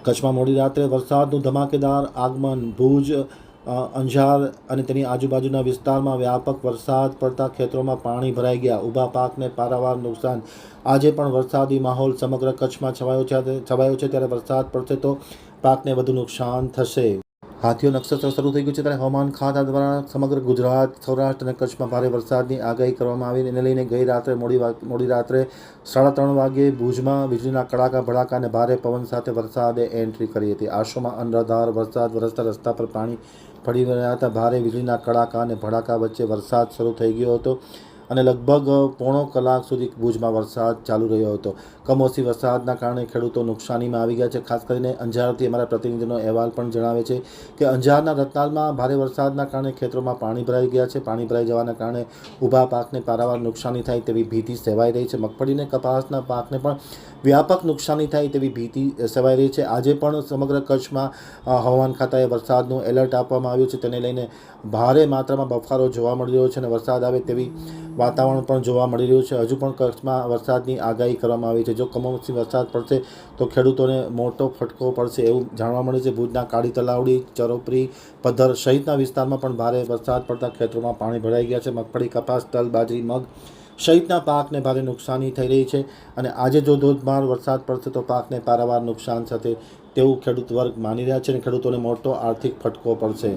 કચ્છમાં મોડી રાત્રે વરસાદનું ધમાકેદાર આગમન. ભુજ, અંજાર અને તેની આજુબાજુના વિસ્તારમાં વ્યાપક વરસાદ પડતા ખેતરોમાં પાણી ભરાઈ ગયા. ઊભા પાકને પારાવાર નુકસાન. આજે પણ વરસાદી માહોલ સમગ્ર કચ્છમાં છવાયો છે ત્યારે વરસાદ પડશે તો પાકને વધુ નુકસાન થશે. હાથીઓ નક્ષત્ર શરૂ થઈ ગયું છે ત્યારે હવામાન ખાતા દ્વારા સમગ્ર ગુજરાત, સૌરાષ્ટ્ર અને કચ્છમાં ભારે વરસાદની આગાહી કરવામાં આવી. એને લઈને ગઈ રાત્રે મોડી રાત્રે 3:30 વાગ્યે ભુજમાં વીજળીના કડાકા ભડાકા અને ભારે પવન સાથે વરસાદે એન્ટ્રી કરી હતી. આશોમાં અનરાધાર વરસાદ વરસતા રસ્તા પર પાણી પડી રહ્યા હતા. ભારે વીજળીના કડાકા અને ભડાકા વચ્ચે વરસાદ શરૂ થઈ ગયો હતો અને લગભગ પોણો કલાક સુધી ભુજમાં વરસાદ ચાલુ રહ્યો હતો. કમોસમી વરસાદના કારણે ખેડૂતો નુકસાનીમાં આવી ગયા છે. ખાસ કરીને અંજારથી અમારા પ્રતિનિધિનો અહેવાલ પણ જણાવે છે કે અંજારના રતનાલમાં ભારે વરસાદના કારણે ખેતરોમાં પાણી ભરાઈ ગયા છે. પાણી ભરાઈ જવાના કારણે ઊભા પાકને પારાવાર નુકસાની થાય તેવી ભીતિ સેવાઈ રહી છે. મગફળી અને કપાસના પાકને પણ વ્યાપક નુકસાની થાય તેવી ભીતિ સેવાઈ રહી છે. આજે પણ સમગ્ર કચ્છમાં હવામાન ખાતાએ વરસાદનું એલર્ટ આપવામાં આવ્યું છે. તેને લઈને ભારે માત્રામાં બફારો જોવા મળી રહ્યો છે અને વરસાદ આવે તેવી વાતાવરણ પણ જોવા મળી રહ્યું છે. હજુ પણ કચ્છમાં વરસાદની આગાહી કરવામાં આવી છે. જો કમોસમી વરસાદ પડશે તો ખેડૂતોને મોટો ફટકો પડશે એવું જાણવા મળે છે. ભુજના કાળી તલાવડી, ચરોપરી, પદ્ધર સહિતના વિસ્તારમાં પણ ભારે વરસાદ પડતા ખેતરોમાં પાણી ભરાઈ ગયા છે. મગફળી, કપાસ, તલ, બાજરી, મગ સહિતના પાકને ભારે નુકસાની થઈ રહી છે અને આજે જો ધોધમાર વરસાદ પડશે તો પાકને પારાવાર નુકસાન થશે તેવું ખેડૂત વર્ગ માની રહ્યા છે અને ખેડૂતોને મોટો આર્થિક ફટકો પડશે.